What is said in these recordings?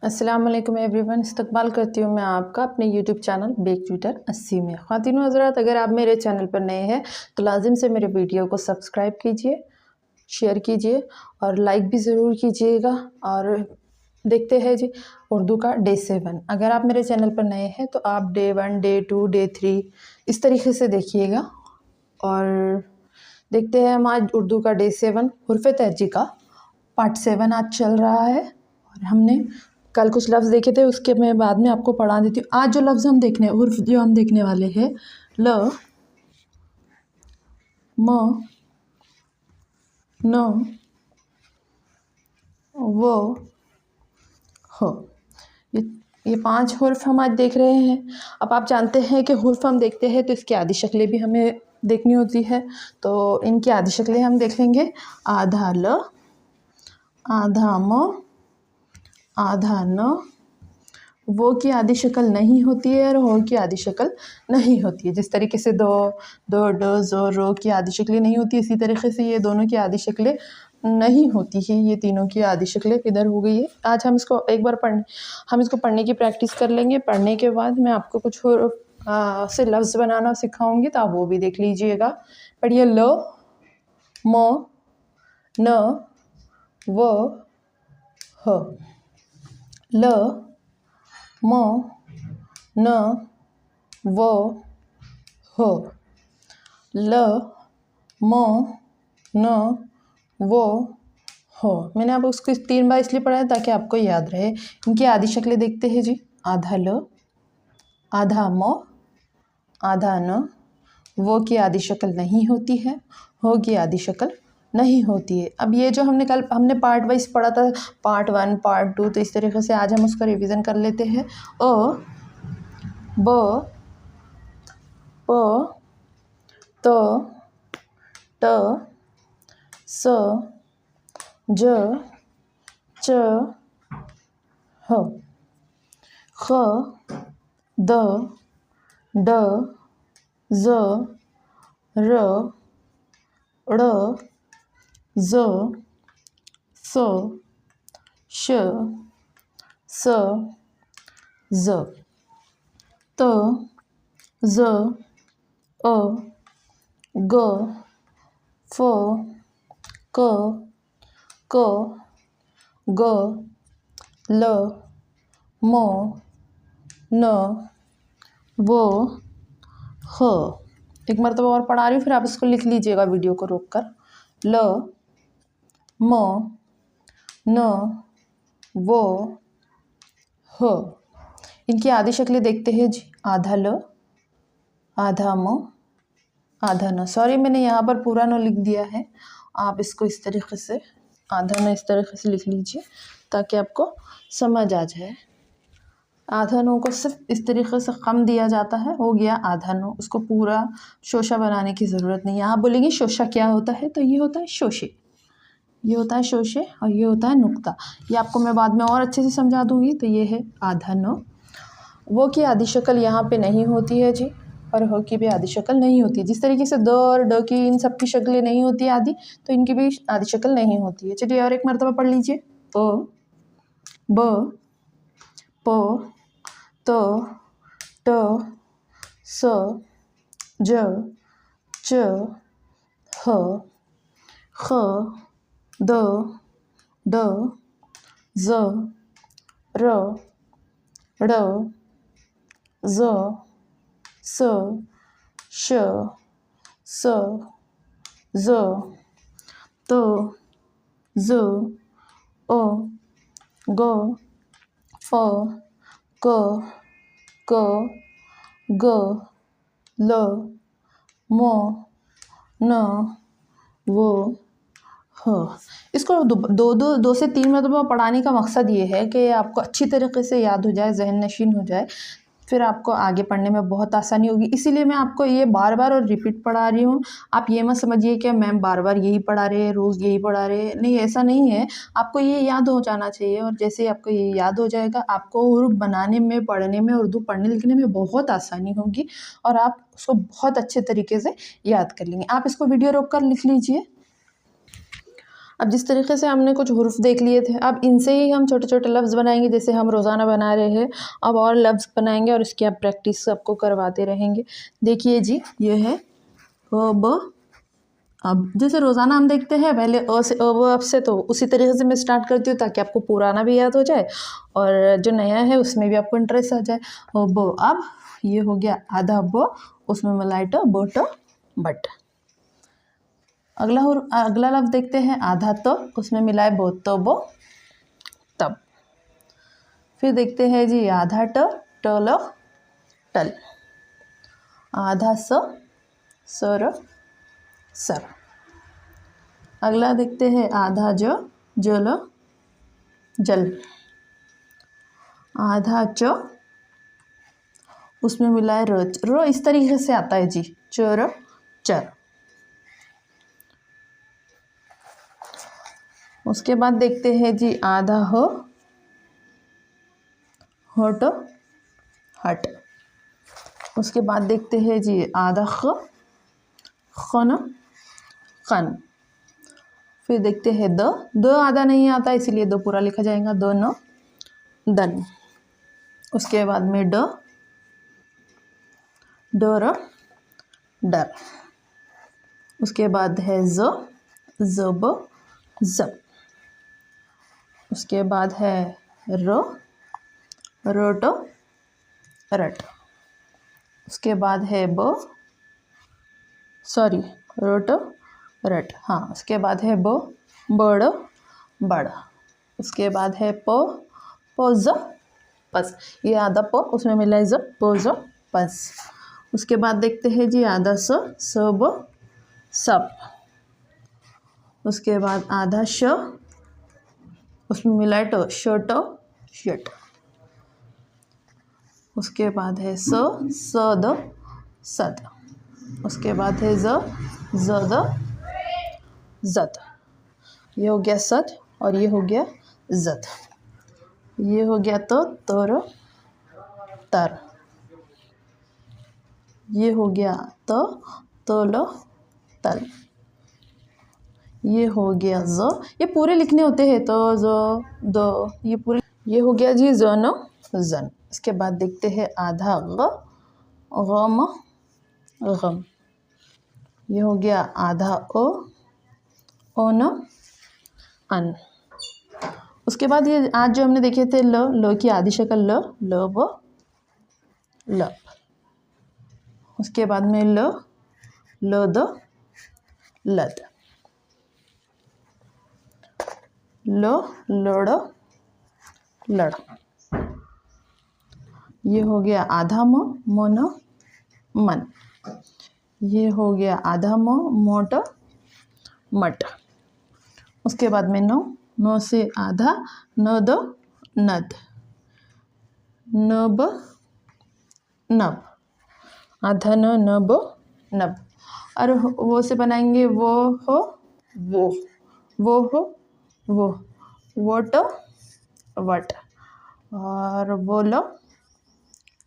अस्सलाम वालेकुम एवरीवन, इस्तकबाल करती हूँ मैं आपका अपने यूट्यूब चैनल बेक ट्यूटर 80 में। ख़वातीन व हज़रात, अगर आप मेरे चैनल पर नए हैं तो लाजिम से मेरे वीडियो को सब्सक्राइब कीजिए, शेयर कीजिए और लाइक भी ज़रूर कीजिएगा। और देखते हैं जी उर्दू का डे 7। अगर आप मेरे चैनल पर नए हैं तो आप डे 1, डे 2, डे 3 इस तरीके से देखिएगा। और देखते हैं हम आज उर्दू का डे 7 हुर्फ़ तहजी का पार्ट 7 आज चल रहा है। और हमने कल कुछ लफ्ज़ देखे थे, उसके मैं बाद में आपको पढ़ा देती हूँ। आज जो लफ्ज़ हम देखने हुर्फ़ जो हम देखने वाले हैं, ल, म, न, वो, हो। ये 5 हुर्फ़ हम आज देख रहे हैं। अब आप जानते हैं कि हुर्फ़ हम देखते हैं तो इसकी आधी शक्लें भी हमें देखनी होती है। तो इनकी आधी शक्लें हम देख लेंगे। आधा ल, आधा म, आधा न, वो की आधी शक्ल नहीं होती है और हो की आधी शक्ल नहीं होती है। जिस तरीके से दो, दो, डो, ज़ो, रो की आधी शक्लें नहीं होती, इसी तरीके से ये दोनों की आधी शक्लें नहीं होती है। ये तीनों की आधी शक्लें किधर हो गई है। आज हम इसको एक बार हम इसको पढ़ने की प्रैक्टिस कर लेंगे। पढ़ने के बाद मैं आपको कुछ से लफ्ज़ बनाना सिखाऊंगी, तो आप वो भी देख लीजिएगा। पढ़िए। लो, म, न, वो, हो। ल, म, न, वो, हो। ल, म, न, वो, हो। मैंने अब उसको 3 बार इसलिए पढ़ा है ताकि आपको याद रहे। इनकी आधी शक्लें देखते हैं जी। आधा ल, आधा म, आधा न, वो की आधी शक्ल नहीं होती है, हो की आधी शक्ल नहीं होती है। अब ये जो हमने पार्ट वाइज पढ़ा था, पार्ट 1, पार्ट 2, तो इस तरीके से आज हम उसका रिवीजन कर लेते हैं। अ, ब, प, त, ट, स, ज, च, ह, ख, द, ड, ज़, र, ड़, ज़, स, श, स, ज़, त, ज़, अ, ग, फ, क, ग, ल, म, न, वो, ह। एक मरतबा और पढ़ा रही हूँ, फिर आप इसको लिख लीजिएगा वीडियो को रोक कर। ल, म, न, वो, ह। इनकी आधी शक्लें देखते हैं जी। आधा ल, आधा म, आधा न। सॉरी, मैंने यहाँ पर पूरा न लिख दिया है। आप इसको इस तरीके से आधा न इस तरीके से लिख लीजिए ताकि आपको समझ आ जाए। आधा नो को सिर्फ इस तरीके से कम दिया जाता है, हो गया आधा नो। उसको पूरा शोशा बनाने की ज़रूरत नहीं है। आप बोलेंगे शोशा क्या होता है, तो ये होता है शोशे, ये होता है शोशे और ये होता है नुक्ता। ये आपको मैं बाद में और अच्छे से समझा दूंगी। तो ये है आधा नो। वो की आधी शक्ल यहाँ पे नहीं होती है जी, और हो की भी आधी शक्ल नहीं होती है। जिस तरीके से द और ड की इन सब की शक्लें नहीं होती है आधी, तो इनकी भी आधी शक्ल नहीं होती है। चलिए और एक मरतबा पढ़ लीजिए। प, ब, प, त, ट, स, ज, च, ह, ख, द, ड, ज़, र, ड़, ज़, स, श, स, ज़, त, ज़, अ, ग, फ, क, ग, ल, म, न, वो, ह। इसको दो से 3 मरतबा पढ़ाने का मकसद ये है कि आपको अच्छी तरीके से याद हो जाए, जहन नशीन हो जाए, फिर आपको आगे पढ़ने में बहुत आसानी होगी। इसीलिए मैं आपको ये बार बार और रिपीट पढ़ा रही हूँ। आप ये मत समझिए कि मैम बार बार यही पढ़ा रहे हैं, रोज़ यही पढ़ा रहे हैं। नहीं, ऐसा नहीं है। आपको ये याद हो जाना चाहिए, और जैसे ही आपको ये याद हो जाएगा, आपको उर्दू बनाने में, पढ़ने में, उर्दू पढ़ने लिखने में बहुत आसानी होगी और आप उसको बहुत अच्छे तरीके से याद कर लेंगे। आप इसको वीडियो रोक कर लिख लीजिए। अब जिस तरीके से हमने कुछ हुर्फ देख लिए थे, अब इनसे ही हम छोटे छोटे लफ्ज़ बनाएंगे जैसे हम रोज़ाना बना रहे हैं। अब और लफ्ज़ बनाएंगे और इसकी आप प्रैक्टिस आपको करवाते रहेंगे। देखिए जी, ये है अ ब। अब जैसे रोज़ाना हम देखते हैं पहले अ से अ ब से, तो उसी तरीके से मैं स्टार्ट करती हूँ ताकि आपको पुराना भी याद हो जाए और जो नया है उसमें भी आपको इंटरेस्ट आ जाए। अ ब। अब ये हो गया आधा ब, उसमें मिलाए ट ब ट बट। अगला लफ्ज़ देखते हैं आधा तो, उसमें मिलाए बो तो बो तब। फिर देखते हैं जी आधा ट ल टल। आधा स सर सर। अगला देखते हैं आधा ज जल जल। आधा च, उसमें मिलाए र इस तरीके से आता है जी, चर चर। उसके बाद देखते हैं जी आधा ह हट हट। उसके बाद देखते हैं जी आधा ख खन खन। फिर देखते हैं द आधा नहीं आता इसलिए द पूरा लिखा जाएगा, द न दन। उसके बाद में डर डर। उसके बाद है जब जब। उसके बाद है रोट रट। उसके बाद है रोट रट, हाँ। उसके बाद है बड़ बड़। उसके बाद है पोज पस। ये आधा प, उसमें मिला है पोज पस। उसके बाद देखते हैं जी आधा सब सब। उसके बाद आधा श, उसमें मिला है ट शट शट। उसके बाद है सद सद। उसके बाद है जद जद। ये हो गया सद और ये हो गया जद। ये हो गया तो तर तर। ये हो गया तल तल। ये हो गया ज, ये पूरे लिखने होते हैं तो ज द, ये पूरे। ये हो गया जी जन जन। इसके बाद देखते हैं आधा गम गम। ये हो गया आधा ओन अन। उसके बाद ये आज जो हमने देखे थे ल की आधी शक्ल लब लब। उसके बाद में लद लद। लड़ लड़। ये हो गया आधा मन मन। ये हो गया आधा मोट मट। उसके बाद में नो से आधा नद नद नब नब। आधा नब नब। और वो से बनाएंगे वो हो वो हो वो वोट वट और बोलो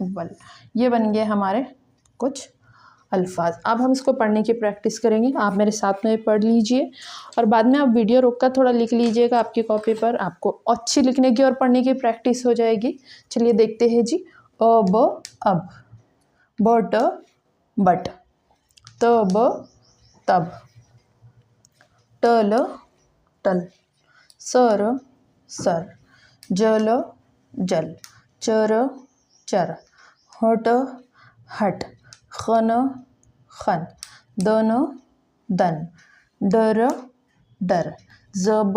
बल। ये बन गए हमारे कुछ अल्फाज। अब हम इसको पढ़ने की प्रैक्टिस करेंगे। आप मेरे साथ में पढ़ लीजिए और बाद में आप वीडियो रोककर थोड़ा लिख लीजिएगा आपकी कॉपी पर। आपको अच्छी लिखने की और पढ़ने की प्रैक्टिस हो जाएगी। चलिए देखते हैं जी। अब बट बट। तब तब। टल टल। Sir sir. जल जल। चर चर। हट हट। खन खन। दन दन। डर डर। जब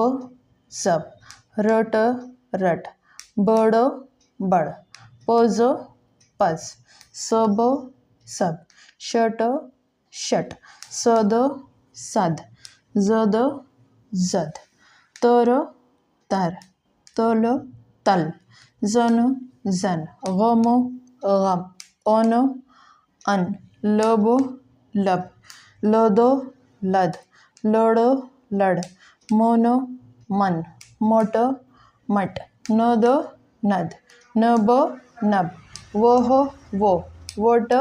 जब। रट रट। बड़ बड़। पज पज। सब सब। Shut shut. सद सद। जद जद। तर तर। तल तल। जन जन। गम गम। अन अन। लब लब। लद लद। लड़ लड़। मन मन। मट मट। नद नद। नब नब। वह वो। What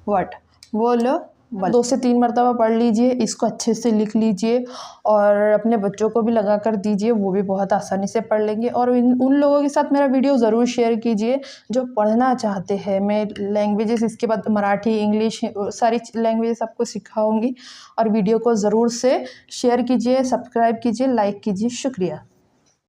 what. वल 2 से 3 मरतबा पढ़ लीजिए, इसको अच्छे से लिख लीजिए और अपने बच्चों को भी लगा कर दीजिए, वो भी बहुत आसानी से पढ़ लेंगे। और उन लोगों के साथ मेरा वीडियो ज़रूर शेयर कीजिए जो पढ़ना चाहते हैं। मैं लैंग्वेजेस इसके बाद मराठी, इंग्लिश सारी लैंग्वेजेस आपको सिखाऊंगी। और वीडियो को ज़रूर से शेयर कीजिए, सब्सक्राइब कीजिए, लाइक कीजिए। शुक्रिया।